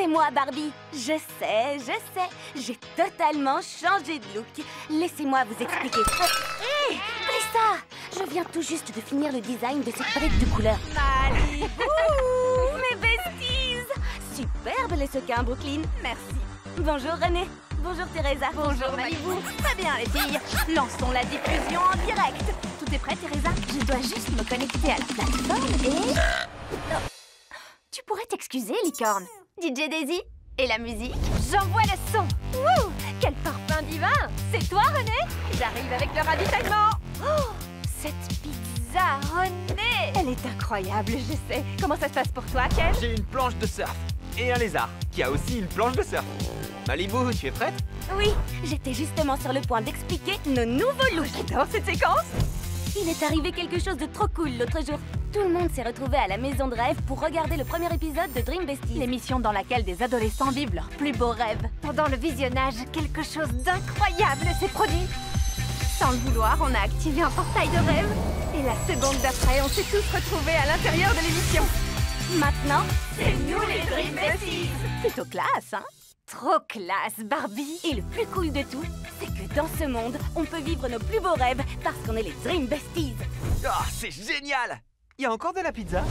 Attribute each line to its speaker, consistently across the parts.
Speaker 1: C'est moi, Barbie. Je sais. J'ai totalement changé de look. Laissez-moi vous expliquer. Hé, Brissa! Je viens tout juste de finir le design de cette palette de couleurs. Malibu! Mes besties! Superbe les sequins, Brooklyn. Merci. Bonjour, René. Bonjour, Teresa.
Speaker 2: Bonjour, Malibu. Très bien, les filles. Lançons la diffusion en direct. Tout est prêt, Teresa? Je dois juste me connecter à la plateforme et... Oh. Tu pourrais t'excuser, licorne. DJ Daisy? Et la musique? J'envoie le son. Wouh! Quel parfum divin! C'est toi, René? J'arrive avec le ravitaillement. Oh! Cette pizza, René! Elle est incroyable, je sais. Comment ça se passe pour toi, Ken?
Speaker 3: J'ai une planche de surf. Et un lézard, qui a aussi une planche de surf. Malibu, tu es prête?
Speaker 1: Oui, j'étais justement sur le point d'expliquer nos nouveaux looks.
Speaker 2: J'adore cette séquence!
Speaker 1: Il est arrivé quelque chose de trop cool l'autre jour. Tout le monde s'est retrouvé à la maison de rêve pour regarder le premier épisode de Dream Besties.
Speaker 2: L'émission dans laquelle des adolescents vivent leurs plus beaux rêves. Pendant le visionnage, quelque chose d'incroyable s'est produit. Sans le vouloir, on a activé un portail de rêve. Et la seconde d'après, on s'est tous retrouvés à l'intérieur de l'émission.
Speaker 1: Maintenant,
Speaker 2: c'est nous les Dream Besties! Plutôt classe, hein? Trop classe, Barbie!
Speaker 1: Et le plus cool de tout, c'est que dans ce monde, on peut vivre nos plus beaux rêves parce qu'on est les Dream Besties.
Speaker 3: Oh, c'est génial! Il y a encore de la pizza?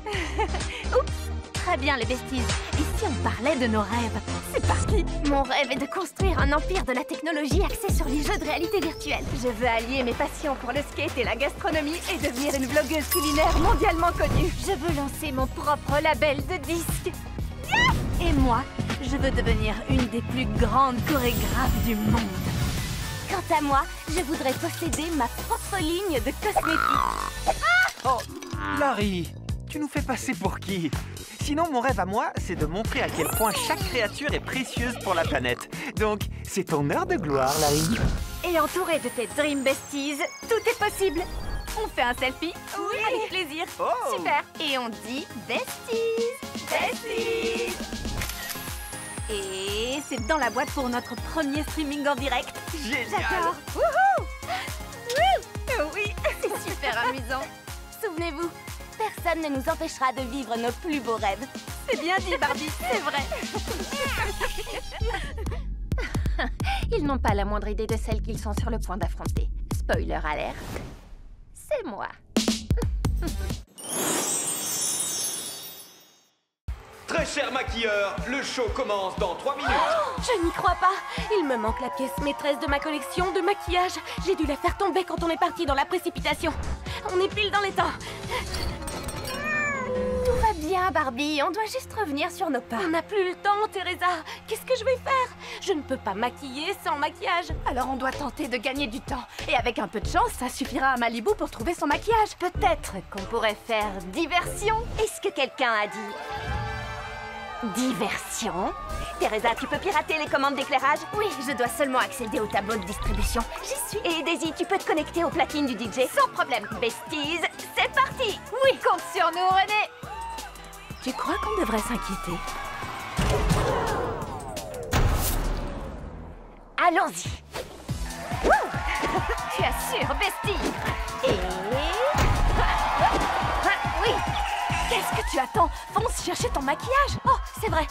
Speaker 2: Oups! Très bien, les besties. Et si on parlait de nos rêves? C'est parti! Mon rêve est de construire un empire de la technologie axé sur les jeux de réalité virtuelle. Je veux allier mes passions pour le skate et la gastronomie et devenir une blogueuse culinaire mondialement connue. Je veux lancer mon propre label de disques. Et moi, je veux devenir une des plus grandes chorégraphes du monde.
Speaker 1: Quant à moi, je voudrais posséder ma propre ligne de cosmétiques.
Speaker 3: Oh, Larry, tu nous fais passer pour qui? Sinon, mon rêve à moi, c'est de montrer à quel point chaque créature est précieuse pour la planète. Donc, c'est ton heure de gloire, Larry.
Speaker 2: Et entouré de tes Dream Besties, tout est possible. On fait un selfie?
Speaker 1: Oui, avec plaisir.
Speaker 3: Oh.
Speaker 2: Super. Et on dit Besties. Besties. Et c'est dans la boîte pour notre premier streaming en direct.
Speaker 3: Génial.
Speaker 2: J'adore. Wouhou! Wouh! Oui, c'est super amusant.
Speaker 1: Souvenez-vous, personne ne nous empêchera de vivre nos plus beaux rêves.
Speaker 2: C'est bien dit, Barbie, c'est vrai. Ils n'ont pas la moindre idée de celle qu'ils sont sur le point d'affronter. Spoiler alert, c'est moi.
Speaker 3: Très cher maquilleur, le show commence dans 3 minutes.
Speaker 1: Oh, je n'y crois pas. Il me manque la pièce maîtresse de ma collection de maquillage. J'ai dû la faire tomber quand on est parti dans la précipitation. On est pile dans les temps.
Speaker 2: Tout va bien, Barbie. On doit juste revenir sur nos pas.
Speaker 1: On n'a plus le temps, Teresa. Qu'est-ce que je vais faire? Je ne peux pas maquiller sans maquillage.
Speaker 2: Alors on doit tenter de gagner du temps. Et avec un peu de chance, ça suffira à Malibu pour trouver son maquillage. Peut-être qu'on pourrait faire diversion.
Speaker 1: Est-ce que quelqu'un a dit diversion? Teresa, tu peux pirater les commandes d'éclairage?
Speaker 2: Oui, je dois seulement accéder au tableau de distribution.
Speaker 1: J'y suis. Et Daisy, tu peux te connecter aux platines du DJ?
Speaker 2: Sans problème.
Speaker 1: Besties, c'est parti!
Speaker 2: Oui, compte sur nous, René.
Speaker 1: Tu crois qu'on devrait s'inquiéter?
Speaker 2: Allons-y. Tu assures, Bestie. Et... oui. Qu'est-ce que tu attends? Fonce chercher ton maquillage.
Speaker 1: Oh, c'est vrai.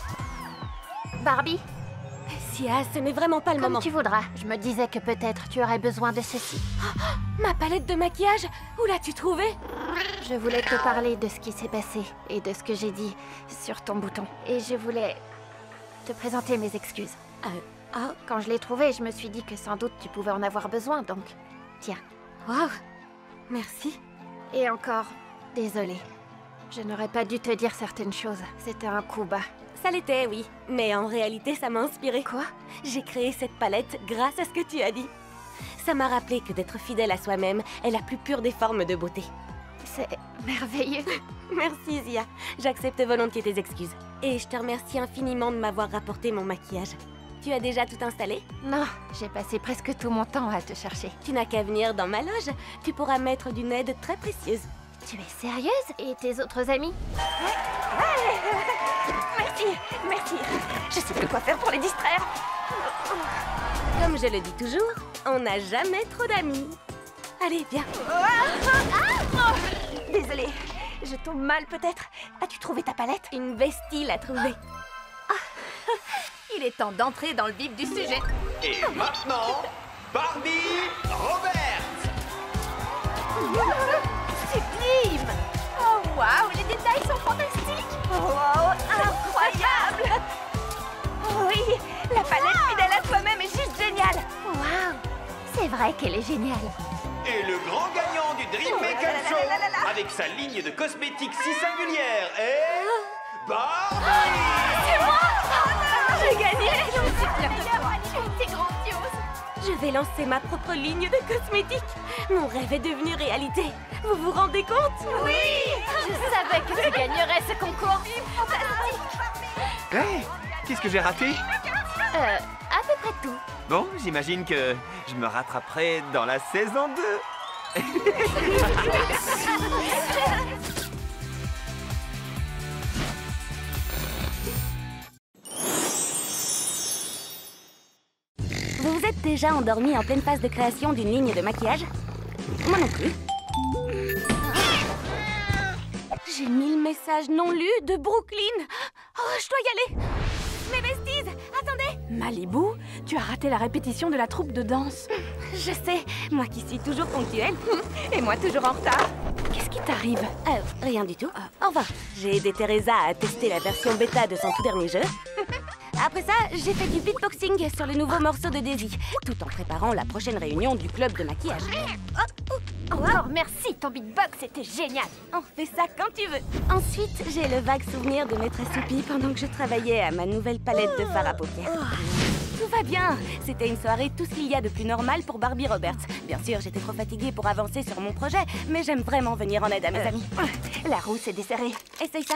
Speaker 2: Barbie,
Speaker 1: Sia, ce n'est vraiment pas le moment.
Speaker 2: tu voudras. Je me disais que peut-être tu aurais besoin de ceci.
Speaker 1: Ma palette de maquillage? Où l'as-tu trouvée?
Speaker 2: Je voulais te parler de ce qui s'est passé et de ce que j'ai dit sur ton bouton. Et je voulais te présenter mes excuses. Quand je l'ai trouvé, je me suis dit que sans doute tu pouvais en avoir besoin, donc... Tiens.
Speaker 1: Waouh, merci.
Speaker 2: Et encore, désolée. Je n'aurais pas dû te dire certaines choses. C'était un coup bas.
Speaker 1: Ça l'était, oui. Mais en réalité, ça m'a inspiré.
Speaker 2: Quoi?
Speaker 1: J'ai créé cette palette grâce à ce que tu as dit. Ça m'a rappelé que d'être fidèle à soi-même est la plus pure des formes de beauté.
Speaker 2: C'est merveilleux.
Speaker 1: Merci, Zia. J'accepte volontiers tes excuses. Et je te remercie infiniment de m'avoir rapporté mon maquillage. Tu as déjà tout installé?
Speaker 2: Non, j'ai passé presque tout mon temps à te chercher.
Speaker 1: Tu n'as qu'à venir dans ma loge. Tu pourras m'être d'une aide très précieuse.
Speaker 2: Tu es sérieuse? Et tes autres amis? Merci. Je sais plus quoi faire pour les distraire.
Speaker 1: Comme je le dis toujours, on n'a jamais trop d'amis. Allez, viens.
Speaker 2: Désolée. Je tombe mal peut-être. As-tu trouvé ta palette?
Speaker 1: Une bestie l'a trouvée.
Speaker 2: Il est temps d'entrer dans le vif du sujet.
Speaker 4: Et maintenant, Barbie Robert.
Speaker 2: Sublime! Oh waouh, les détails sont fantastiques! Wow, incroyable! Oui, la palette fidèle à toi-même est juste géniale! Waouh, c'est vrai qu'elle est géniale!
Speaker 4: Et le grand gagnant du Dream Makeup Show, avec sa ligne de cosmétiques si singulière, est... Barbie!
Speaker 2: C'est moi! J'ai gagné! Je suis fière de toi! Tu es grandiose!
Speaker 1: Je vais lancer ma propre ligne de cosmétiques. Mon rêve est devenu réalité. Vous vous rendez compte?
Speaker 2: Oui! Je savais que tu gagnerais ce concours! Fantastique!
Speaker 3: Hey, qu'est-ce que j'ai raté?
Speaker 2: À peu près tout.
Speaker 3: Bon, j'imagine que je me rattraperai dans la saison 2.
Speaker 1: Vous vous êtes déjà endormi en pleine phase de création d'une ligne de maquillage? Moi non plus. J'ai 1000 messages non lus de Brooklyn. Oh, je dois y aller. Mes besties, attendez.
Speaker 2: Malibu, tu as raté la répétition de la troupe de danse.
Speaker 1: Je sais, moi qui suis toujours ponctuelle.
Speaker 2: Et moi toujours en retard. Qu'est-ce qui t'arrive?
Speaker 1: Rien du tout. Enfin, j'ai aidé Teresa à tester la version bêta de son tout dernier jeu. Après ça, j'ai fait du beatboxing sur le nouveau morceau de Daisy, tout en préparant la prochaine réunion du club de maquillage.
Speaker 2: Encore merci, ton beatbox était génial.
Speaker 1: On fait ça quand tu veux. Ensuite, j'ai le vague souvenir de m'être assoupie pendant que je travaillais à ma nouvelle palette de fard à paupières. Tout va bien. C'était une soirée tout ce qu'il y a de plus normal pour Barbie Roberts. Bien sûr, j'étais trop fatiguée pour avancer sur mon projet, mais j'aime vraiment venir en aide à mes amis.
Speaker 2: La roue s'est desserrée.
Speaker 1: Essaye ça.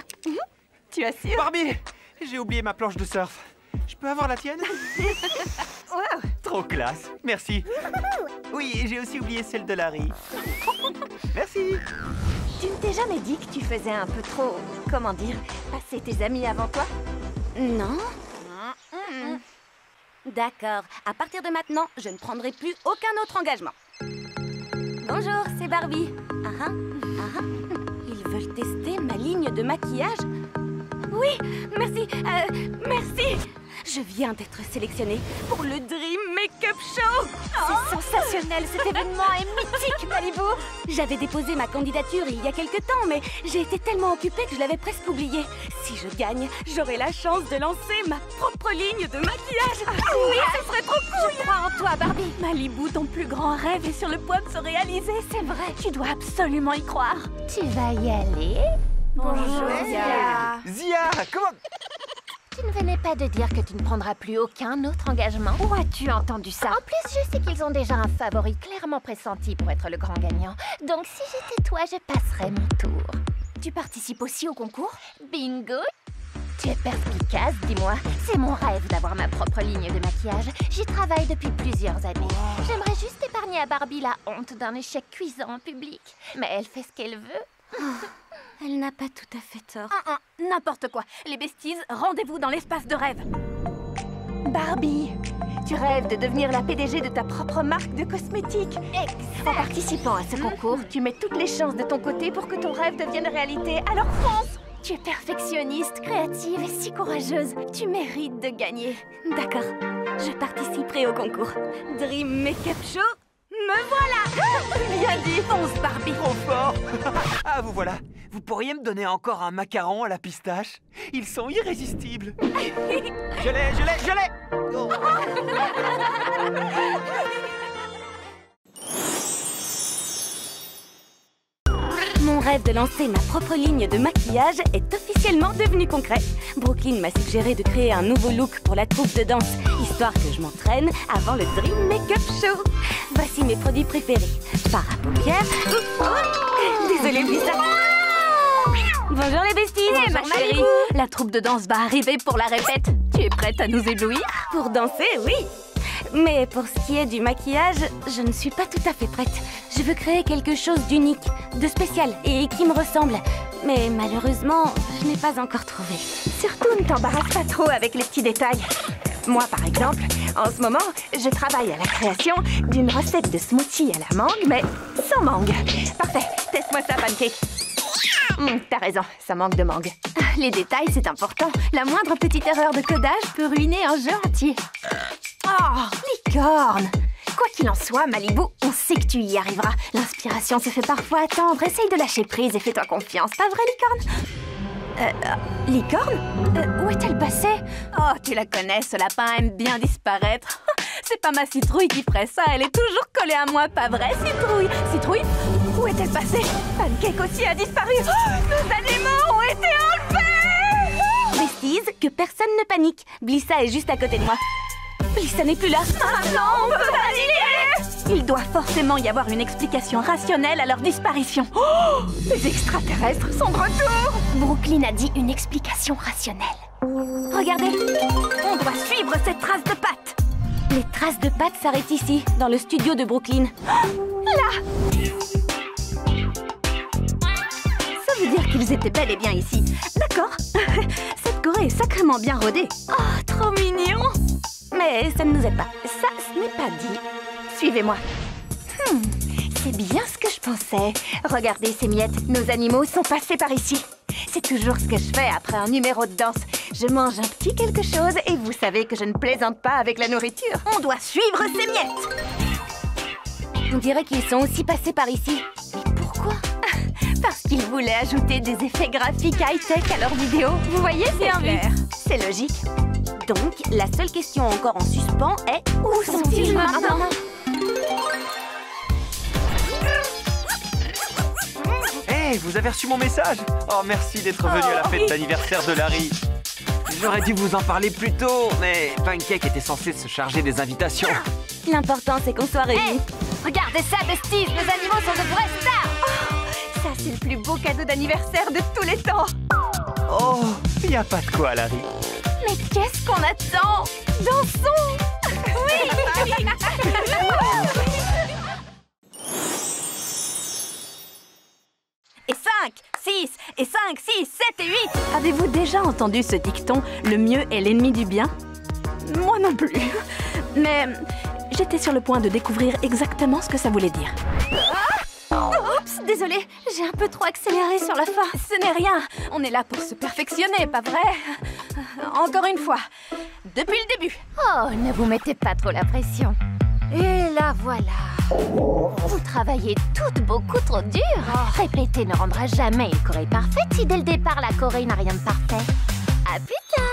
Speaker 2: Tu assures?
Speaker 3: Barbie, j'ai oublié ma planche de surf. Je peux avoir la tienne?
Speaker 2: Wow.
Speaker 3: Trop classe, merci. Oui, j'ai aussi oublié celle de Larry. Merci.
Speaker 2: Tu ne t'es jamais dit que tu faisais un peu trop, comment dire, passer tes amis avant toi?
Speaker 1: Non? D'accord. À partir de maintenant, je ne prendrai plus aucun autre engagement. Bonjour, c'est Barbie. Ils veulent tester ma ligne de maquillage? Oui, merci, merci. Je viens d'être sélectionnée pour le Dream Makeup Show.
Speaker 2: C'est sensationnel, cet événement est mythique, Malibu.
Speaker 1: J'avais déposé ma candidature il y a quelque temps, mais j'ai été tellement occupée que je l'avais presque oubliée. Si je gagne, j'aurai la chance de lancer ma propre ligne de maquillage. Oui, ce serait trop cool.
Speaker 2: Je crois en toi, Barbie.
Speaker 1: Malibu, ton plus grand rêve est sur le point de se réaliser.
Speaker 2: C'est vrai, tu dois absolument y croire.
Speaker 5: Tu vas y aller?
Speaker 2: Bonjour, Zia.
Speaker 3: Zia, comment...
Speaker 5: Tu ne venais pas de dire que tu ne prendras plus aucun autre engagement?
Speaker 2: Où as-tu entendu ça?
Speaker 5: En plus, je sais qu'ils ont déjà un favori clairement pressenti pour être le grand gagnant. Donc si j'étais toi, je passerais mon tour.
Speaker 2: Tu participes aussi au concours?
Speaker 5: Bingo! Tu es perspicace, dis-moi. C'est mon rêve d'avoir ma propre ligne de maquillage. J'y travaille depuis plusieurs années. J'aimerais juste épargner à Barbie la honte d'un échec cuisant en public. Mais elle fait ce qu'elle veut.
Speaker 1: Elle n'a pas tout à fait tort.
Speaker 2: N'importe quoi. Les besties, rendez-vous dans l'espace de rêve. Barbie, tu rêves de devenir la PDG de ta propre marque de cosmétiques. En participant à ce concours, tu mets toutes les chances de ton côté pour que ton rêve devienne réalité. Alors fonce! Tu es perfectionniste, créative et si courageuse. Tu mérites de gagner.
Speaker 1: D'accord, je participerai au concours. Dream Makeup Show, me voilà.
Speaker 2: Bien dit, fonce Barbie.
Speaker 3: Trop fort. Ah, vous voilà. Vous pourriez me donner encore un macaron à la pistache? Ils sont irrésistibles. Je l'ai. Oh.
Speaker 1: Mon rêve de lancer ma propre ligne de maquillage est officiellement devenu concret. Brooklyn m'a suggéré de créer un nouveau look pour la troupe de danse, histoire que je m'entraîne avant le Dream Makeup Show. Voici mes produits préférés. Fard à paupières. Désolée, Lisa. Bonjour les besties.
Speaker 2: Ma chérie, la troupe de danse va arriver pour la répète. Tu es prête à nous éblouir?
Speaker 1: Pour danser, oui. Mais pour ce qui est du maquillage, je ne suis pas tout à fait prête. Je veux créer quelque chose d'unique, de spécial et qui me ressemble. Mais malheureusement, je n'ai pas encore trouvé.
Speaker 2: Surtout, ne t'embarrasse pas trop avec les petits détails. Moi, par exemple, en ce moment, je travaille à la création d'une recette de smoothie à la mangue, mais sans mangue. Parfait, teste-moi ça, Pancake. T'as raison, ça manque de mangue. Les détails, c'est important. La moindre petite erreur de codage peut ruiner un jeu entier. Oh, licorne! Quoi qu'il en soit, Malibu, on sait que tu y arriveras. L'inspiration se fait parfois attendre. Essaye de lâcher prise et fais-toi confiance. Pas vrai, licorne? Licorne? Où est-elle passée? Oh, tu la connais, ce lapin aime bien disparaître. C'est pas ma citrouille qui ferait ça, elle est toujours collée à moi, pas vrai, citrouille? Citrouille? Où est-elle passée? Pancake aussi a disparu. Nos animaux ont été enlevés!
Speaker 1: Besties, que personne ne panique. Blissa est juste à côté de moi. Blissa n'est plus là.
Speaker 2: Non, on peut paniquer! Il doit forcément y avoir une explication rationnelle à leur disparition. Oh, les extraterrestres sont de retour!
Speaker 5: Brooklyn a dit une explication rationnelle.
Speaker 2: Regardez, on doit suivre cette trace de pattes.
Speaker 1: Les traces de pattes s'arrêtent ici, dans le studio de Brooklyn.
Speaker 2: Là! Ça veut dire qu'ils étaient bel et bien ici. D'accord. Cette Corée est sacrément bien rodée. Oh, trop mignon!
Speaker 1: Mais ça ne nous aide pas.
Speaker 2: Ça, ce n'est pas dit. Suivez-moi. C'est bien ce que je pensais. Regardez ces miettes, nos animaux sont passés par ici. C'est toujours ce que je fais après un numéro de danse. Je mange un petit quelque chose et vous savez que je ne plaisante pas avec la nourriture. On doit suivre ces miettes.
Speaker 1: On dirait qu'ils sont aussi passés par ici.
Speaker 2: Mais pourquoi? Parce qu'ils voulaient ajouter des effets graphiques high-tech à leurs vidéos. Vous voyez, c'est clair. C'est logique.
Speaker 1: Donc, la seule question encore en suspens est...
Speaker 2: Où sont-ils maintenant?
Speaker 3: Hey, vous avez reçu mon message? Oh, merci d'être venu à la fête d'anniversaire de Larry. J'aurais dû vous en parler plus tôt, mais Pancake était censé se charger des invitations.
Speaker 1: L'important, c'est qu'on soit réunis.
Speaker 2: Hey, regardez ça, besties! Nos animaux sont de vraies stars! Oh, ça, c'est le plus beau cadeau d'anniversaire de tous les temps!
Speaker 3: Oh, y a pas de quoi, Larry.
Speaker 2: Mais qu'est-ce qu'on attend? Dansons! Oui! Et 5, 6, et 5, 6, 7 et 8! Avez-vous déjà entendu ce dicton « Le mieux est l'ennemi du bien » ? Moi non plus. Mais j'étais sur le point de découvrir exactement ce que ça voulait dire. Oups, désolée, j'ai un peu trop accéléré sur la fin. Ce n'est rien, on est là pour se perfectionner, pas vrai? Encore une fois, depuis le début.
Speaker 5: Oh, ne vous mettez pas trop la pression. Et la voilà. Vous travaillez toutes beaucoup trop dur. Répéter ne rendra jamais une Corée parfaite si dès le départ la Corée n'a rien de parfait. À plus tard.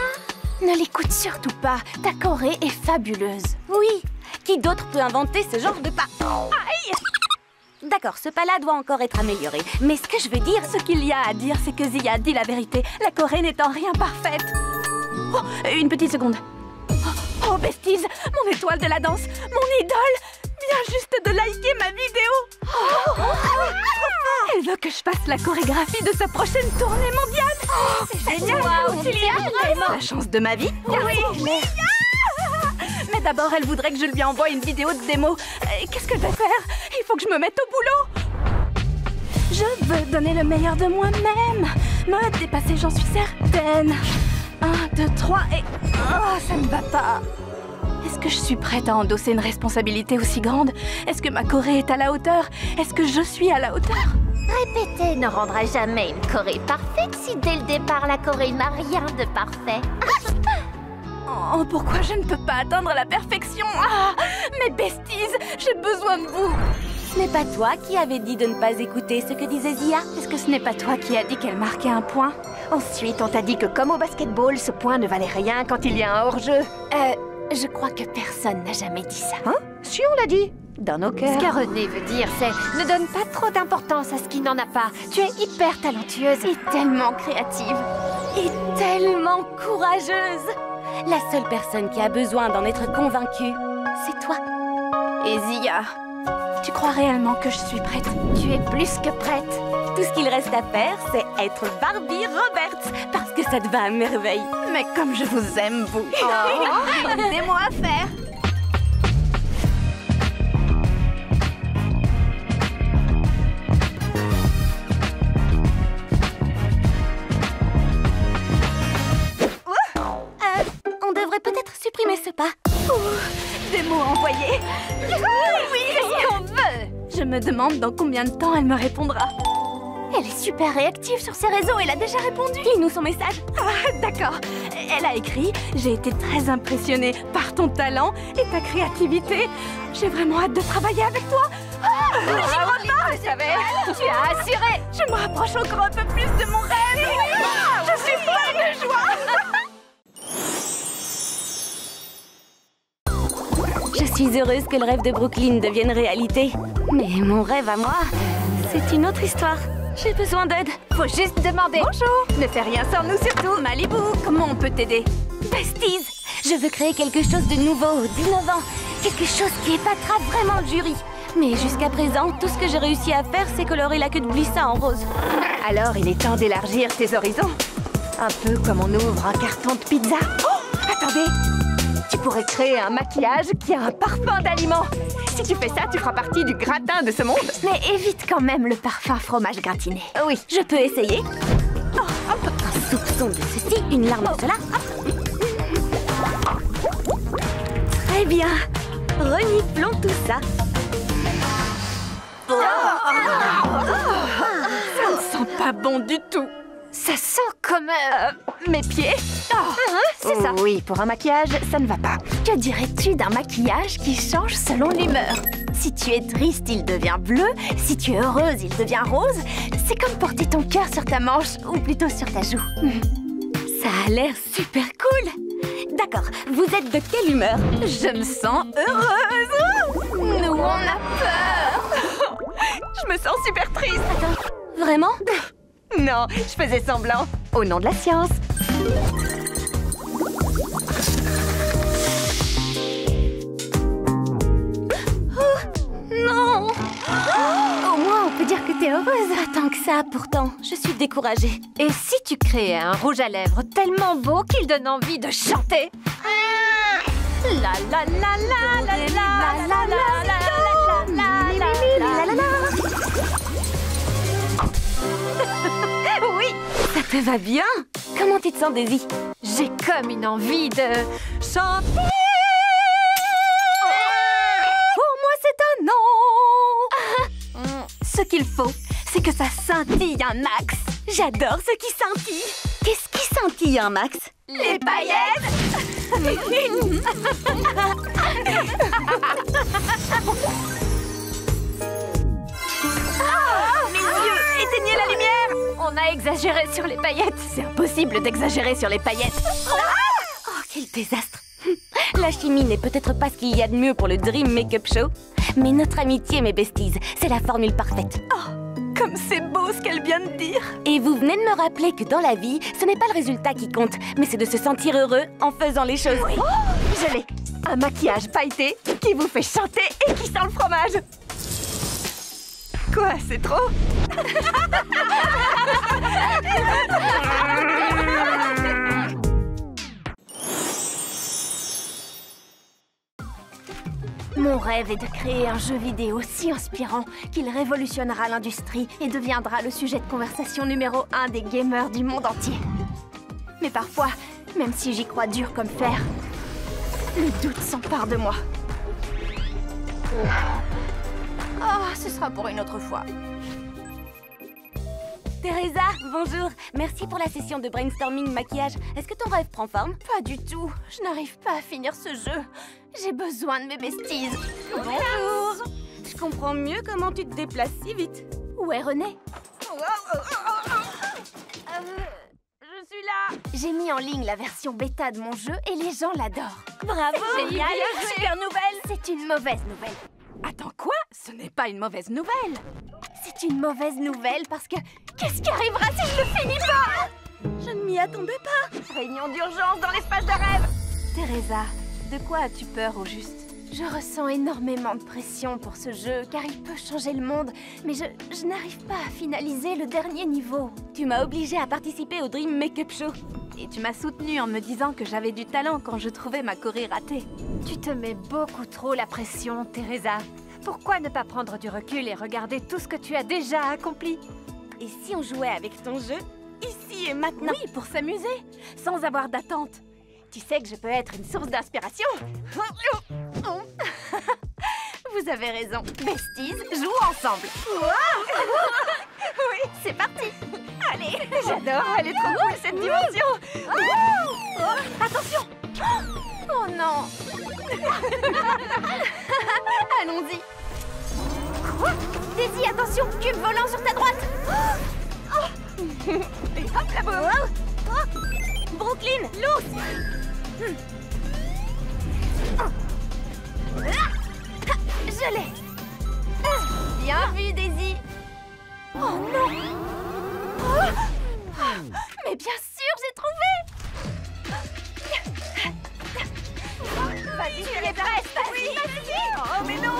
Speaker 2: Ne l'écoute surtout pas, ta Corée est fabuleuse.
Speaker 1: Oui, qui d'autre peut inventer ce genre de pas?
Speaker 2: Aïe!
Speaker 1: D'accord, ce pas-là doit encore être amélioré. Mais ce que je veux dire...
Speaker 2: Ce qu'il y a à dire, c'est que Zia dit la vérité. La Corée n'est en rien parfaite. Oh, une petite seconde. Oh, besties, mon étoile de la danse, mon idole, vient juste de liker ma vidéo. Elle veut que je fasse la chorégraphie de sa prochaine tournée mondiale. C'est génial. La chance de ma vie. Oui. Mais d'abord, elle voudrait que je lui envoie une vidéo de démo. Qu'est-ce que je vais faire? Il faut que je me mette au boulot. Je veux donner le meilleur de moi-même. Me dépasser, j'en suis certaine. 1, 2, 3 et... Oh, ça ne va pas. Est-ce que je suis prête à endosser une responsabilité aussi grande? Est-ce que ma Corée est à la hauteur? Est-ce que je suis à la hauteur?
Speaker 5: Répéter ne rendra jamais une Corée parfaite si dès le départ la Corée n'a rien de parfait.
Speaker 2: Oh, pourquoi je ne peux pas atteindre la perfection? Ah, mes besties, j'ai besoin de vous.
Speaker 1: Ce n'est pas toi qui avais dit de ne pas écouter ce que disait Zia?
Speaker 2: Est-ce que ce n'est pas toi qui as dit qu'elle marquait un point? Ensuite, on t'a dit que comme au basketball, ce point ne valait rien quand il y a un hors-jeu.
Speaker 5: Je crois que personne n'a jamais dit ça.
Speaker 2: Hein? Si, on l'a dit. Dans nos cœurs.
Speaker 5: Ce que René veut dire, c'est ne donne pas trop d'importance à ce qui n'en a pas. Tu es hyper talentueuse
Speaker 2: Et tellement créative.
Speaker 1: Et tellement courageuse! La seule personne qui a besoin d'en être convaincue, c'est toi.
Speaker 2: Et Zia, tu crois réellement que je suis prête?
Speaker 5: Tu es plus que prête.
Speaker 1: Tout ce qu'il reste à faire, c'est être Barbie Roberts, parce que ça te va à merveille.
Speaker 2: Mais comme je vous aime, vous. Oh, aidez-moi à faire.
Speaker 1: On devrait peut-être supprimer ce pas.
Speaker 2: Des mots envoyés. Oui, qu'est-ce qu'on veut? Je me demande dans combien de temps elle me répondra. Elle Elle est super réactive sur ses réseaux, elle a déjà répondu.
Speaker 1: Lis-nous son message.
Speaker 2: Ah, d'accord. Elle a écrit « J'ai été très impressionnée par ton talent et ta créativité. J'ai vraiment hâte de travailler avec toi. » J'y crois pas, je savais. Tu as assuré. Je me rapproche encore un peu plus de mon rêve. Je suis folle de joie.
Speaker 1: Je suis heureuse que le rêve de Brooklyn devienne réalité. Mais mon rêve à moi, c'est une autre histoire. J'ai besoin d'aide.
Speaker 2: Faut juste demander. Bonjour. Ne fais rien sans nous surtout. Malibu, comment on peut t'aider?
Speaker 1: Besties, je veux créer quelque chose de nouveau, d'innovant. Quelque chose qui épatera vraiment le jury. Mais jusqu'à présent, tout ce que j'ai réussi à faire, c'est colorer la queue de Blissa en rose.
Speaker 2: Alors, il est temps d'élargir tes horizons. Un peu comme on ouvre un carton de pizza. Oh, attendez. Tu pourrais créer un maquillage qui a un parfum d'aliment. Si tu fais ça, tu feras partie du gratin de ce monde. Mais évite quand même le parfum fromage gratiné.
Speaker 1: Oui, je peux essayer. Oh, hop, un soupçon de ceci, une larme de cela. Très bien. Reniflons tout ça.
Speaker 2: Ça ne sent pas bon du tout. Ça sent comme mes pieds. C'est ça. Oui, pour un maquillage, ça ne va pas. Que dirais-tu d'un maquillage qui change selon l'humeur? Si tu es triste, il devient bleu. Si tu es heureuse, il devient rose. C'est comme porter ton cœur sur ta manche, ou plutôt sur ta joue.
Speaker 1: Ça a l'air super cool. D'accord, vous êtes de quelle humeur?
Speaker 2: Je me sens heureuse. Nous, on a peur. Je me sens super triste.
Speaker 1: Attends, vraiment?
Speaker 2: Non, je faisais semblant. Au nom de la science.
Speaker 1: Non. Au moins, on peut dire que t'es heureuse. Pas tant que ça, pourtant. Je suis découragée.
Speaker 2: Et si tu créais un rouge à lèvres tellement beau qu'il donne envie de chanter? La la la la la la la la la la. Oui,
Speaker 1: Ça te va bien? Comment tu te sens, Daisy?
Speaker 2: j'ai comme une envie de chanter. Pour moi, c'est un non. Ce qu'il faut, c'est que ça scintille un max.
Speaker 1: J'adore ce qui scintille. Qu'est-ce qui scintille, hein, Max?
Speaker 2: Les paillettes. Mes yeux, éteignez la lumière. On a exagéré sur les paillettes. C'est impossible d'exagérer sur les paillettes.
Speaker 1: Oh, quel désastre. La chimie n'est peut-être pas ce qu'il y a de mieux pour le Dream Makeup Show, mais notre amitié, mes besties, c'est la formule parfaite.
Speaker 2: Comme c'est beau ce qu'elle vient de dire.
Speaker 1: Et vous venez de me rappeler que dans la vie, ce n'est pas le résultat qui compte, mais c'est de se sentir heureux en faisant les choses.
Speaker 2: Oh, je l'ai. Un maquillage pailleté qui vous fait chanter et qui sent le fromage. Quoi, c'est trop? Mon rêve est de créer un jeu vidéo si inspirant qu'il révolutionnera l'industrie et deviendra le sujet de conversation numéro 1 des gamers du monde entier. Mais parfois, même si j'y crois dur comme fer, le doute s'empare de moi. Ce sera pour une autre fois.
Speaker 1: Teresa, bonjour. Merci pour la session de brainstorming maquillage. Est-ce que ton rêve prend forme?
Speaker 2: Pas du tout. Je n'arrive pas à finir ce jeu. J'ai besoin de mes besties.
Speaker 1: Bonjour. Je comprends mieux comment tu te déplaces si vite.
Speaker 2: Où est René? Je suis là. J'ai mis en ligne la version bêta de mon jeu et les gens l'adorent.
Speaker 1: Bravo.
Speaker 2: Génial. Super nouvelle. C'est une mauvaise nouvelle. Attends, quoi? Ce n'est pas une mauvaise nouvelle. C'est une mauvaise nouvelle parce que... Qu'est-ce qui arrivera si je ne finis pas?
Speaker 1: Je ne m'y attendais pas.
Speaker 2: Réunion d'urgence dans l'espace de rêve. Teresa, de quoi as-tu peur au juste? Je ressens énormément de pression pour ce jeu car il peut changer le monde, mais je n'arrive pas à finaliser le dernier niveau.
Speaker 1: Tu m'as obligée à participer au Dream Makeup Show.
Speaker 2: Et tu m'as soutenue en me disant que j'avais du talent quand je trouvais ma choré ratée. Tu te mets beaucoup trop la pression, Teresa. Pourquoi ne pas prendre du recul et regarder tout ce que tu as déjà accompli?
Speaker 1: Et si on jouait avec ton jeu, ici et maintenant?
Speaker 2: Oui, pour s'amuser, sans avoir d'attente. Tu sais que je peux être une source d'inspiration. Vous avez raison. Besties, jouons ensemble. Oui. c'est parti. Allez, j'adore, elle est trop cool cette dimension. Attention. Oh non. Allons-y. Quoi? Daisy, attention, cube volant sur ta droite. Et hop là, boum.
Speaker 1: Brooklyn, l'ours.
Speaker 2: Je l'ai. Bien vu, Daisy. Oh non. Mais bien sûr, j'ai trouvé. Vas-y, tu es prête. Vas-y. Oh, mais non.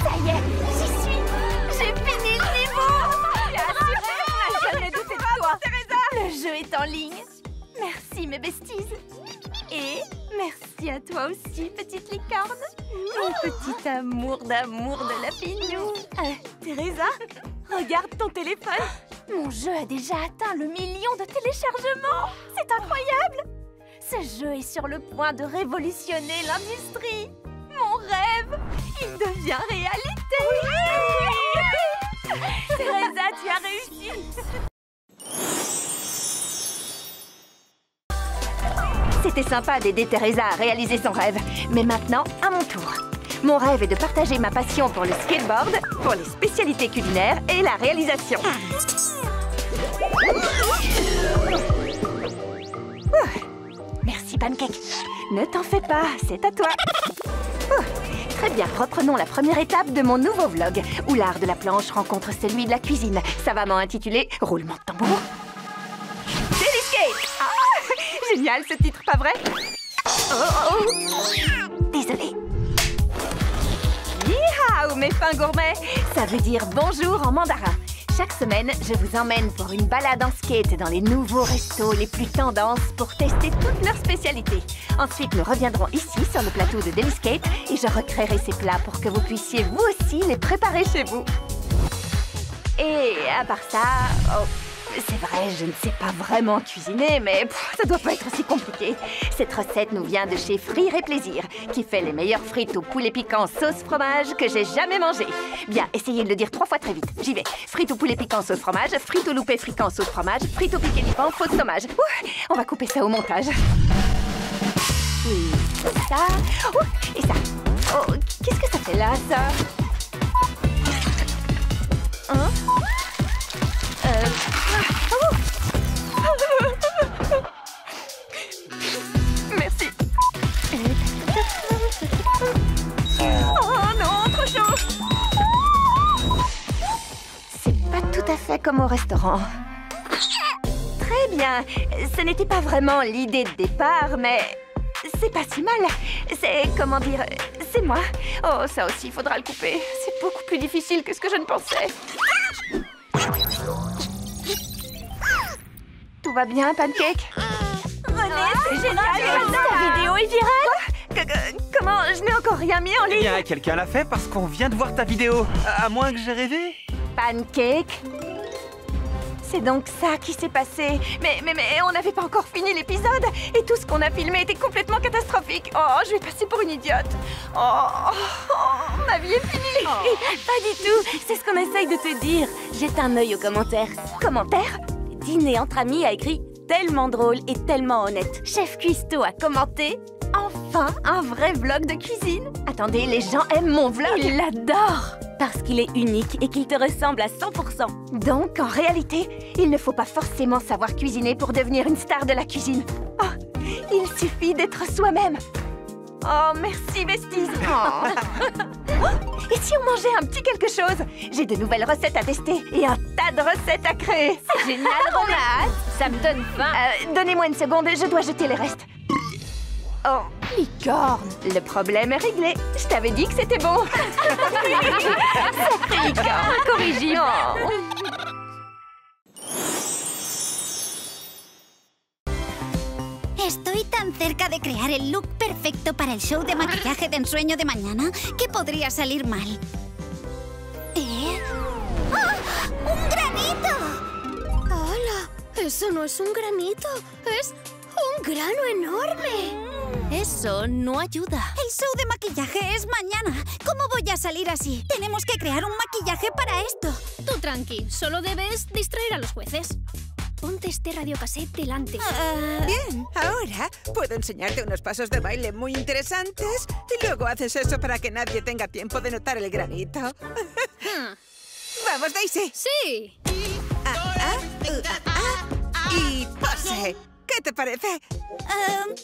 Speaker 2: Ça y est, j'y suis. J'ai fini le niveau. Bien sûr, je n'ai jamais douté de toi. Le jeu est en ligne. Merci, mes besties. Et merci à toi aussi, petite licorne. Mon petit amour d'amour de la pinou.
Speaker 1: Teresa, regarde ton téléphone.
Speaker 2: Mon jeu a déjà atteint le 1 million de téléchargements. C'est incroyable. Ce jeu est sur le point de révolutionner l'industrie. Mon rêve, il devient réalité.
Speaker 1: Teresa, tu as réussi.
Speaker 2: C'était sympa d'aider Teresa à réaliser son rêve. Mais maintenant, à mon tour. Mon rêve est de partager ma passion pour le skateboard, pour les spécialités culinaires et la réalisation. Merci, Pancake. Ne t'en fais pas, c'est à toi. Très bien, reprenons la première étape de mon nouveau vlog, où l'art de la planche rencontre celui de la cuisine, savamment intitulé « Roulement de tambour ». Daily Skate. Génial ce titre, pas vrai? Désolée. Yeehaw, mes fins gourmets. Ça veut dire bonjour en mandarin. Chaque semaine, je vous emmène pour une balade en skate dans les nouveaux restos les plus tendances pour tester toutes leurs spécialités. Ensuite, nous reviendrons ici sur le plateau de Daily Skate et je recréerai ces plats pour que vous puissiez vous aussi les préparer chez vous. Et à part ça... c'est vrai, je ne sais pas vraiment cuisiner, mais ça doit pas être aussi compliqué. Cette recette nous vient de chez Frire et Plaisir, qui fait les meilleures frites au poulet piquant sauce fromage que j'ai jamais mangées. Bien, essayez de le dire 3 fois très vite. J'y vais. Frites au poulet piquant sauce fromage, frites au loupé friquant sauce fromage, frites au piqué piquant fausse fromage. On va couper ça au montage. Oui, ça. Et ça. Oh, qu'est-ce que ça fait là, ça? Hein? Merci. Oh non, trop chaud. C'est pas tout à fait comme au restaurant. Très bien. Ce n'était pas vraiment l'idée de départ, mais c'est pas si mal. C'est, comment dire, c'est moi. Oh, ça aussi, il faudra le couper. C'est beaucoup plus difficile que ce que je ne pensais. Tout va bien, Pancake?
Speaker 1: René, c'est génial. Ta vidéo est virale.
Speaker 2: Comment? Je n'ai encore rien mis en ligne.
Speaker 3: Eh bien, quelqu'un l'a fait parce qu'on vient de voir ta vidéo. À moins que j'ai rêvé.
Speaker 2: Pancake? C'est donc ça qui s'est passé. Mais on n'avait pas encore fini l'épisode. Et tout ce qu'on a filmé était complètement catastrophique. Oh, je vais passer pour une idiote. Ma vie est finie.
Speaker 1: Pas du tout. C'est ce qu'on essaye de te dire. Jette un œil aux commentaires.
Speaker 2: Commentaire?
Speaker 1: Dîner entre amis a écrit tellement drôle et tellement honnête. Chef Cuistot a commenté.
Speaker 2: Enfin, un vrai vlog de cuisine. Attendez, les gens aiment mon vlog.
Speaker 1: Ils l'adorent. Parce qu'il est unique et qu'il te ressemble à 100%.
Speaker 2: Donc, en réalité, il ne faut pas forcément savoir cuisiner pour devenir une star de la cuisine. Oh, il suffit d'être soi-même. Oh, merci, besties. Et si on mangeait un petit quelque chose? J'ai de nouvelles recettes à tester et un tas de recettes à créer.
Speaker 1: C'est génial, Romain. Ça me donne faim.
Speaker 2: Donnez-moi une seconde, je dois jeter les restes. Oh, licorne. Le problème est réglé. Je t'avais dit que c'était bon. Sacré licorne.
Speaker 1: Incorrigible.
Speaker 6: Estoy tan cerca de crear el look perfecto para el show de maquillaje de ensueño de mañana que podría salir mal. ¡Ah! ¡Un granito! ¡Hola! Eso no es un granito, es un grano enorme.
Speaker 7: Eso no ayuda.
Speaker 6: El show de maquillaje es mañana. ¿Cómo voy a salir así? Tenemos que crear un maquillaje para esto.
Speaker 7: Tú tranqui, solo debes distraer a los jueces. Ponte este radiocassette delante.
Speaker 8: Bien, ahora puedo enseñarte unos pasos de baile muy interesantes y luego haces eso para que nadie tenga tiempo de notar el granito. ¡Vamos, Daisy!
Speaker 7: ¡Sí!
Speaker 8: Y pose. ¿Qué te parece?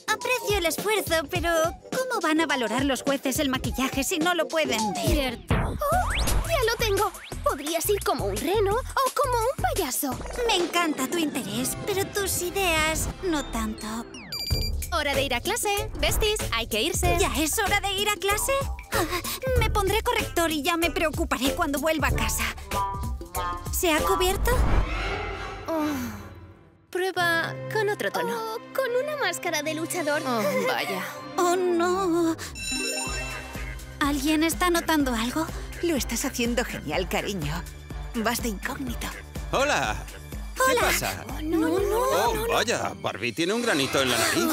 Speaker 6: Aprecio el esfuerzo, pero ¿cómo van a valorar los jueces el maquillaje si no lo pueden ver?
Speaker 7: Cierto. ¡Oh! ¡Ya lo tengo! Podrías ir como un reno o como un payaso.
Speaker 6: Me encanta tu interés, pero tus ideas no tanto.
Speaker 7: Hora de ir a clase. Besties, hay que irse.
Speaker 6: ¿Ya es hora de ir a clase? Me pondré corrector y ya me preocuparé cuando vuelva a casa. ¿Se ha cubierto?
Speaker 7: Prueba con otro tono. Con una máscara de luchador. Oh, vaya.
Speaker 6: ¡Oh, no! ¿Alguien está notando algo?
Speaker 8: Lo estás haciendo genial, cariño. Vas de incógnito.
Speaker 9: ¡Hola! ¿Qué pasa?
Speaker 6: No.
Speaker 9: Vaya, Barbie tiene un granito en la nariz.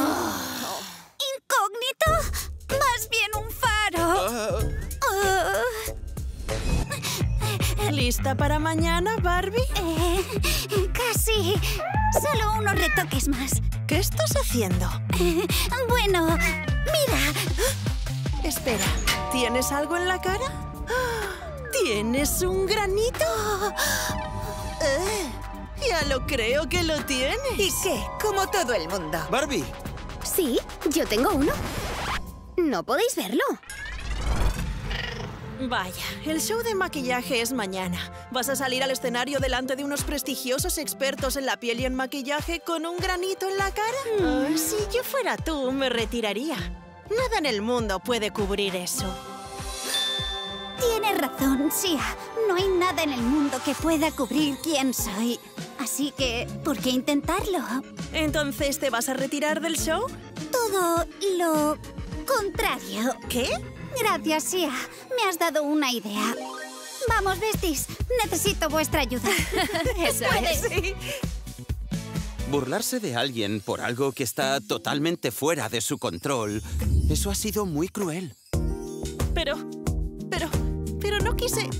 Speaker 6: ¿Incógnito? Más bien un faro.
Speaker 10: ¿Lista para mañana, Barbie?
Speaker 6: Casi. Solo unos retoques más.
Speaker 10: ¿Qué estás haciendo?
Speaker 6: Bueno, mira.
Speaker 10: Espera, ¿tienes algo en la cara? ¿Tienes un granito? Ya lo creo que lo tienes.
Speaker 8: ¿Y qué? Como todo el mundo.
Speaker 9: ¡Barbie!
Speaker 2: Sí, yo tengo uno. ¿No podéis verlo?
Speaker 10: Vaya, el show de maquillaje es mañana. Vas a salir al escenario delante de unos prestigiosos expertos en la piel y en maquillaje con un granito en la cara. Si yo fuera tú, me retiraría. Nada en el mundo puede cubrir eso.
Speaker 6: Tienes razón, Sia. No hay nada en el mundo que pueda cubrir quién soy. Así que, ¿por qué intentarlo?
Speaker 10: ¿Entonces te vas a retirar del show?
Speaker 6: Todo lo contrario.
Speaker 10: ¿Qué?
Speaker 6: Gracias, Sia. Me has dado una idea. Vamos, besties. Necesito vuestra ayuda.
Speaker 7: Eso es.
Speaker 10: Sí.
Speaker 9: Burlarse de alguien por algo que está totalmente fuera de su control, eso ha sido muy cruel.
Speaker 10: Pero no quise...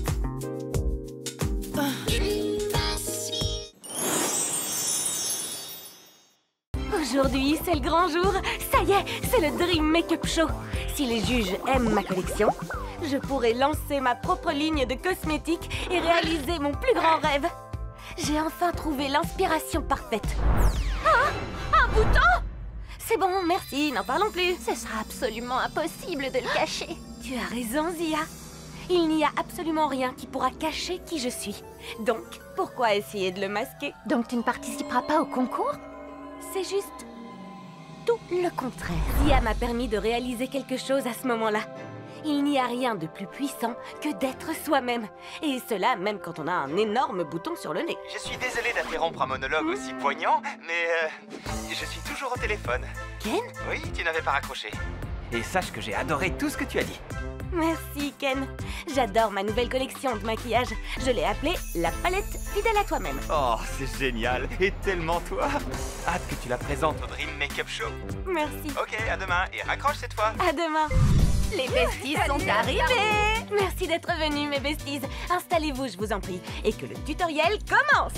Speaker 1: Aujourd'hui, c'est le grand jour. Ça y est, c'est le Dream Makeup Show. Si les juges aiment ma collection, je pourrai lancer ma propre ligne de cosmétiques et réaliser mon plus grand rêve. J'ai enfin trouvé l'inspiration parfaite. Ah, un bouton! C'est bon, merci, n'en parlons plus.
Speaker 5: Ce sera absolument impossible de le cacher.
Speaker 1: Tu as raison, Zia. Il n'y a absolument rien qui pourra cacher qui je suis. Donc, pourquoi essayer de le masquer?
Speaker 5: Donc tu ne participeras pas au concours?
Speaker 1: C'est juste tout le contraire. Zia m'a permis de réaliser quelque chose à ce moment-là. Il n'y a rien de plus puissant que d'être soi-même. Et cela même quand on a un énorme bouton sur le nez.
Speaker 3: Je suis désolé d'interrompre un monologue aussi poignant, mais je suis toujours au téléphone.
Speaker 1: Ken?
Speaker 3: Oui, tu n'avais pas raccroché. Et sache que j'ai adoré tout ce que tu as dit.
Speaker 1: Merci, Ken. J'adore ma nouvelle collection de maquillage. Je l'ai appelée la palette fidèle à toi-même.
Speaker 3: Oh, c'est génial et tellement toi. Hâte que tu la présentes au Dream Makeup Show.
Speaker 1: Merci.
Speaker 3: Ok, à demain et raccroche cette fois.
Speaker 1: À demain.
Speaker 2: Les besties sont arrivées.
Speaker 1: Merci d'être venus, mes besties. Installez-vous, je vous en prie, et que le tutoriel commence.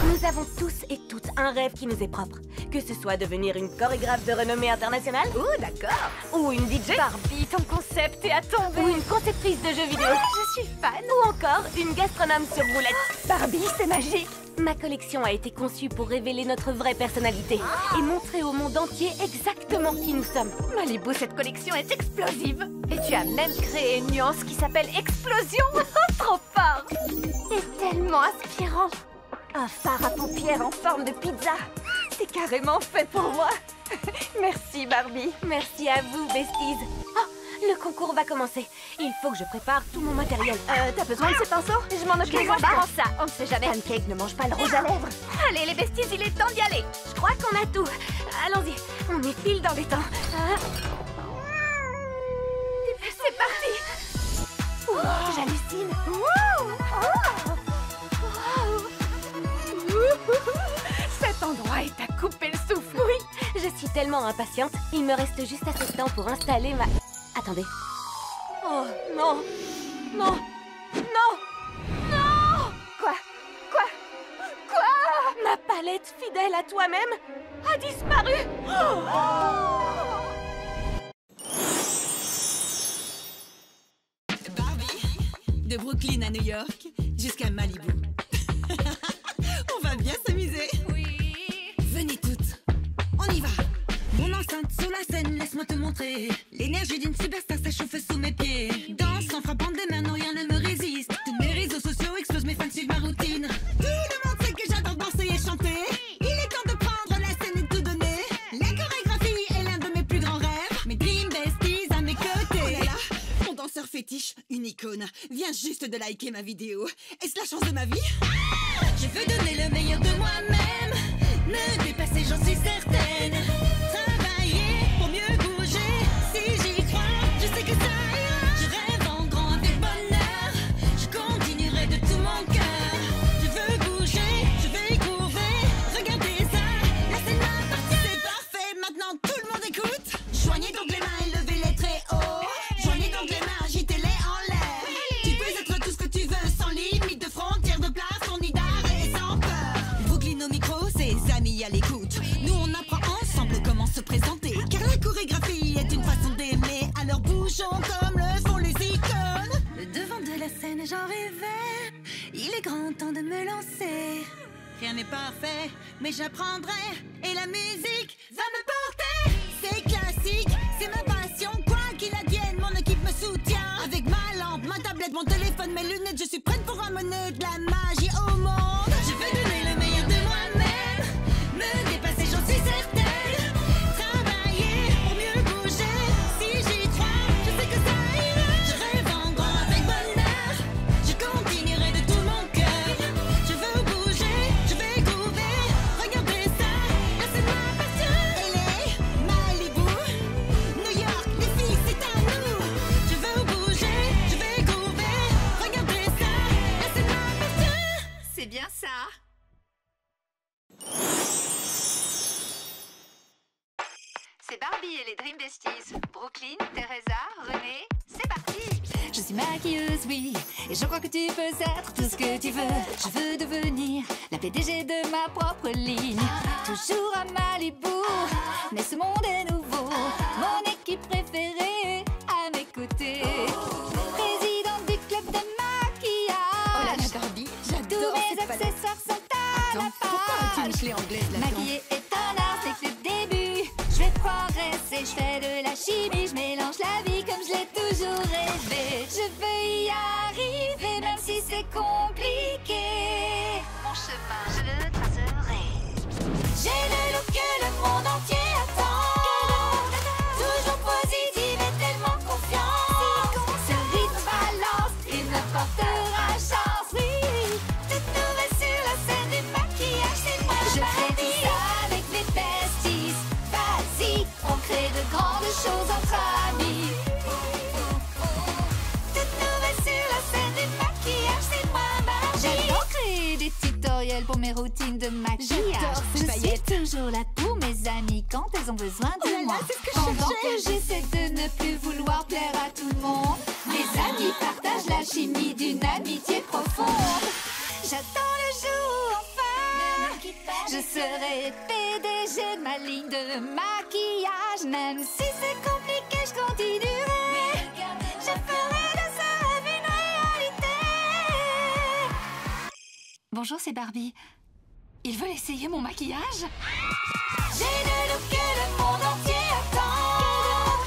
Speaker 1: Nous avons tous et toutes un rêve qui nous est propre. Que ce soit devenir une chorégraphe de renommée internationale.
Speaker 2: Oh, d'accord.
Speaker 1: Ou une DJ.
Speaker 2: Barbie, ton concept est à tomber.
Speaker 1: Ou une conceptrice de jeux vidéo.
Speaker 2: Je suis fan.
Speaker 1: Ou encore une gastronome sur roulette.
Speaker 2: Barbie, c'est magique.
Speaker 1: Ma collection a été conçue pour révéler notre vraie personnalité et montrer au monde entier exactement qui nous sommes.
Speaker 2: Malibu, cette collection est explosive. Et tu as même créé une nuance qui s'appelle Explosion. Trop fort.
Speaker 5: C'est tellement inspirant.
Speaker 2: Un phare à paupières en forme de pizza. C'est carrément fait pour moi. Merci, Barbie.
Speaker 1: Merci à vous, besties. Oh, le concours va commencer. Il faut que je prépare tout mon matériel.
Speaker 2: T'as besoin de ces pinceaux? Je m'en occupe.
Speaker 1: Moi, je prends
Speaker 2: ça. On ne sait jamais. Pancake ne mange pas le rouge à lèvres. Allez, les besties, il est temps d'y aller.
Speaker 1: Je crois qu'on a tout. Allons-y, on est pile dans les temps.
Speaker 2: C'est parti.
Speaker 5: Wow, j'hallucine.
Speaker 2: Cet endroit est à couper le souffle.
Speaker 1: Oui, je suis tellement impatiente. Il me reste juste assez de temps pour installer ma... Attendez. Oh, non. Non. Non. Non. Quoi? Ma palette fidèle à toi-même a disparu.
Speaker 11: De Brooklyn à New York jusqu'à Malibu. On va bien s'amuser. Oui. Venez toutes, on y va. Mon enceinte sur la scène, laisse-moi te montrer. L'énergie d'une superstar s'échauffe sous mes pieds. Danse en frappant des mains, non rien ne me résiste. Tous mes réseaux sociaux explosent, mes fans suivent ma routine. Tout le monde sait que j'adore danser et chanter. Il est temps de prendre la scène et tout donner. La chorégraphie est l'un de mes plus grands rêves. Mes dream besties à mes côtés. Oh là là, mon danseur fétiche, une icône, vient juste de liker ma vidéo. Est-ce la chance de ma vie? Je veux donner le meilleur de moi-même, me dépasser, j'en suis certaine. Travailler pour mieux bouger, si j'y crois, je sais que ça ira. Je rêve en grand avec bonheur, je continuerai de tout mon cœur. Je veux bouger, je vais courir, regardez ça, la scène m'appartient. C'est parfait, maintenant tout le monde écoute. Joignez donc les mains et levez-les très haut. Joignez donc les mains, agitez-les en l'air. Tu peux être tout ce que tu veux, sans limite de frontières, de plafond, ni d'arrêt, sans peur. Brooklyn au micro, ses amis à l'écoute. Nous on apprend ensemble comment se présenter, car la chorégraphie est une façon d'aimer. Alors bougeons comme le font les icônes. Le devant de la scène, j'en rêvais. Il est grand temps de me lancer. Rien n'est parfait, mais j'apprendrai. Et la musique va me porter. C'est classique, c'est ma passion. Quoi qu'il advienne, mon équipe me soutient. Avec ma lampe, ma tablette, mon téléphone, mes lunettes, je suis prête pour amener de la magie au monde. Je veux donner le meilleur de moi-même, me dépasser, j'en suis certaine. Travailler pour mieux bouger, si j'y crois, je sais que ça ira. Je rêve en grand avec bonheur, je continuerai de tout mon cœur. Je veux bouger, je vais courir, regardez ça, la scène m'appartient. LA, Malibu, New York, les filles, c'est à nous. Je veux bouger, je vais courir, regardez ça, la scène m'appartient. C'est bien ça.
Speaker 2: C'est Barbie et les Dream Besties. Brooklyn, Teresa, René, c'est parti.
Speaker 12: Je suis maquilleuse, oui, et je crois que tu peux être tout ce que tu veux. Je veux devenir la PDG de ma propre ligne. Toujours à Malibu, mais ce monde est nouveau. Mon équipe préférée à mes côtés. Présidente du club de maquillage.
Speaker 11: Oh là là, Barbie, j'adore.
Speaker 12: Tous mes
Speaker 11: cette palette.
Speaker 12: accessoires sont à la page.
Speaker 11: Pourquoi as-tu une clé anglaise là-dedans?
Speaker 12: Maquiller est un art, c'est que le début. Je vais progresser, je fais de la chimie, je mélange la vie comme je l'ai toujours rêvé. Je veux y arriver, même si c'est compliqué.
Speaker 2: Mon chemin, je le tracerai.
Speaker 12: J'ai le look que le monde entier attend. Toujours positive et tellement confiante. Ce rythme balance, il me portera chance. Oui, toute nouvelle sur la scène du maquillage, c'est moi. Je fais tout ça avec mes besties. Vas-y, on crée de grandes choses entre amis. Toute nouvelle sur la scène du maquillage, c'est moi, ma vie. J'adore créer des tutoriels pour mes routines de maquillage. Je suis toujours là pour mes amis quand elles ont besoin de moi. Pendant que j'essaie de ne plus vouloir plaire à tout le monde, mes amis partagent la chimie d'une amitié profonde. J'attends le jour enfin, je serai PDG de ma ligne de maquillage. Même si c'est compliqué, je continuerai. Je ferai de ça une réalité. Bonjour, c'est Barbie. Ils veulent essayer mon maquillage? J'ai le look que le monde entier attend.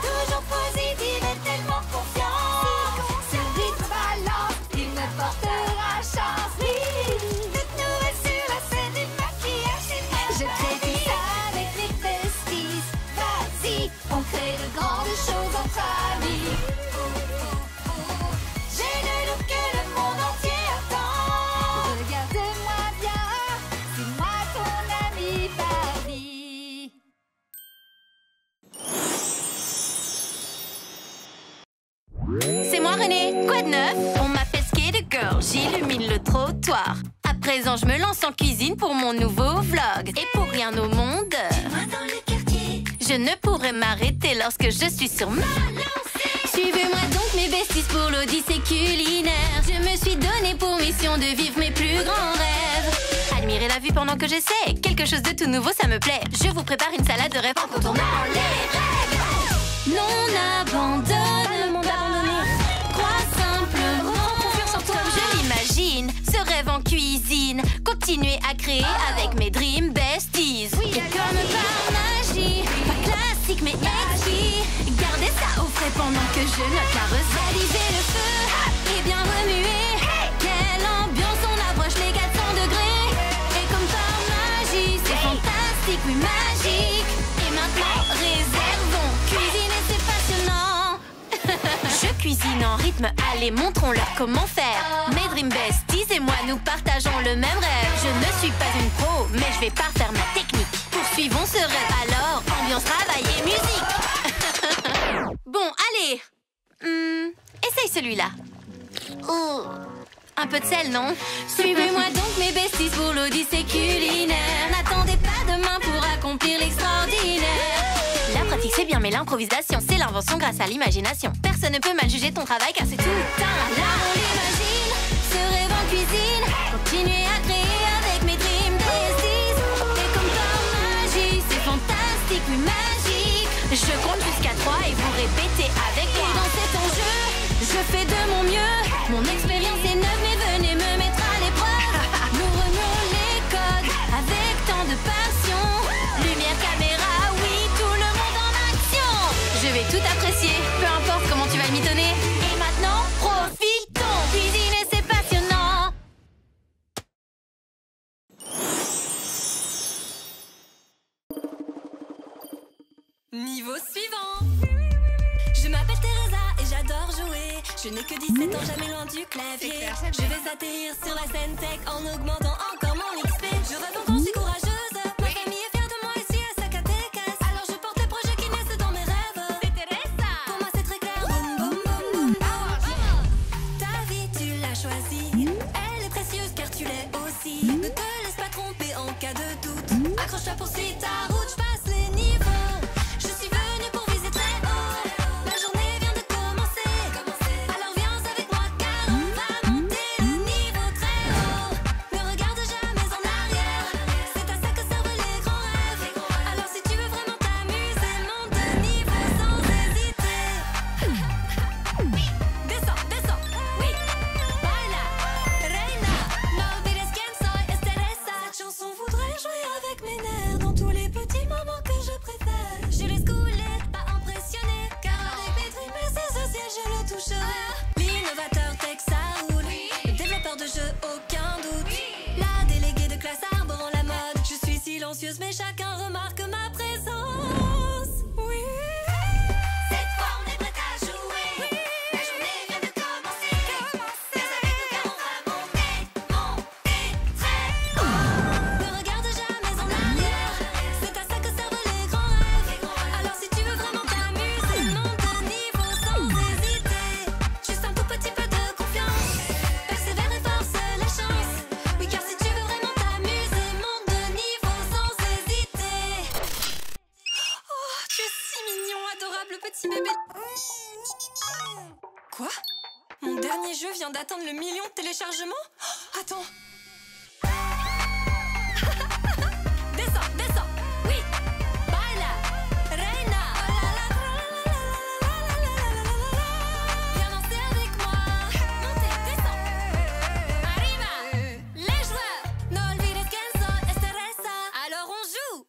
Speaker 12: Toujours positive et tellement confiante. Ce rythme balance, il me portera chance. Oui, toute nouvelle sur la scène du maquillage, c'est moi. Je crée tout ça avec mes besties. Vas-y, on crée de grandes choses entre amis. J'ai le look que le monde entier attend. Regarde-moi bien, c'est moi ton amie Barbie.
Speaker 1: C'est moi René, quoi de neuf? On m'appelle Skate Girl, j'illumine le trottoir. À présent je me lance en cuisine pour mon nouveau vlog. Et pour rien au monde,
Speaker 12: Moi dans le quartier
Speaker 5: Je ne pourrai m'arrêter lorsque je suis sur ma lancée. Suivez-moi donc mes besties pour l'Odyssée culinaire. Je me suis donné pour mission de vivre mes plus grands rêves. Admirez la vue pendant que j'essaie. Quelque chose de tout nouveau, ça me plaît. Je vous prépare une salade de rêves en contournant les règles. Non, abandonne le monde abandonné. Crois simplement confiance en toi. Comme je l'imagine, ce rêve en cuisine. Continuer à créer avec mes Dream Besties. Et comme par magie, pas classique mais exquis. Gardez ça au frais pendant que je note la recette. Aviser le feu et bien remuer. Quelle ambiance, on approche les 400 degrés. Et comme par magie, c'est fantastique, oui magique. Et maintenant, réservons. Cuisiner, c'est passionnant. Je cuisine en rythme, allez, montrons-leur comment faire. Mes Dream Besties et moi, nous partageons le même rêve. Je ne suis pas une pro, mais je vais parfaire ma technique. Poursuivons ce rêve alors, ambiance, travail et musique. Bon, allez. Essaye celui-là. Oh, un peu de sel, non? Suivez-moi donc mes besties pour l'Odyssée culinaire. N'attendez pas demain pour accomplir l'extraordinaire. La pratique c'est bien, mais l'improvisation c'est l'invention grâce à l'imagination. Personne ne peut mal juger ton travail car c'est tout un art. On l'imagine, ce rêve en cuisine. Continuez à créer avec mes Dream Besties. Et comme par magie, c'est fantastique, oui magique. Je compte jusqu'à 3 et vous répétez avec moi. Et dans cet enjeu, je fais de mon mieux. Mon expérience est neuve mais venez me mettre à l'épreuve. Nous renouons les codes avec tant de passion. Lumière, caméra, oui, tout le monde en action. Je vais tout apprécier, peu importe comment tu vas le mitonner. Et maintenant, profitons. Cuisiner, c'est passionnant.
Speaker 13: Niveau suivant. Je m'appelle Teresa et j'adore jouer. Je n'ai que 17 ans, jamais loin du clavier. Je vais atterrir sur la scène tech en augmentant encore mon XP. Je rêve encore, je suis courageuse. Ma famille est fière de moi et suit à sa catéchèse. Alors je porte les projets qui naissent dans mes rêves. C'est Teresa. Pour moi c'est très clair. Boum boum boum boum. Ta vie tu l'as choisie. Elle est précieuse car tu l'es aussi. Ne te laisse pas tromper en cas de doute. Accroche-toi, poursuis ta route, je passe les niveaux. Je suis venue pour viser très haut. La journée vient de commencer. Alors viens avec moi car on va monter le niveau très haut. Ne regarde jamais en arrière. C'est à ça que servent les grands rêves. Alors si tu veux vraiment t'amuser, monte de niveau sans hésiter. Descends, descends, oui. Baila, reina. No olvides quién soy, es Teresa. Cette chanson voudrait jouer avec mes nerfs dans tous les petits moments que je préfère. Je laisse couler, pas impressionné, car avec mes Dream Besties aussi je le toucherai. L'innovateur tech ça roule, le développeur de jeux aucun doute. La déléguée de classe arborant la mode. Je suis silencieuse mais chacun remarque ma présence. Oui. Cette fois on est prête à jouer. La journée vient de commencer. Viens avec nous car on va monter très haut. Ne regarde jamais en arrière. C'est à ça que servent les grands rêves. Alors si tu veux vraiment t'amuser, monte de niveau sans hésiter. Juste un tout petit peu de confiance. Persévère et force la chance. Oui car si tu veux vraiment t'amuser, monte de niveau sans hésiter. Oh, tu es si mignon, adorable petit bébé. Quoi? Mon dernier jeu vient d'atteindre le 1 million de téléchargements? Oh, attends. Descends, descends, oui. Baila, reina. Viens danser avec moi. Montez, descends. Arriva. Les joueurs. No olvides quién soy, es Teresa. Alors on joue.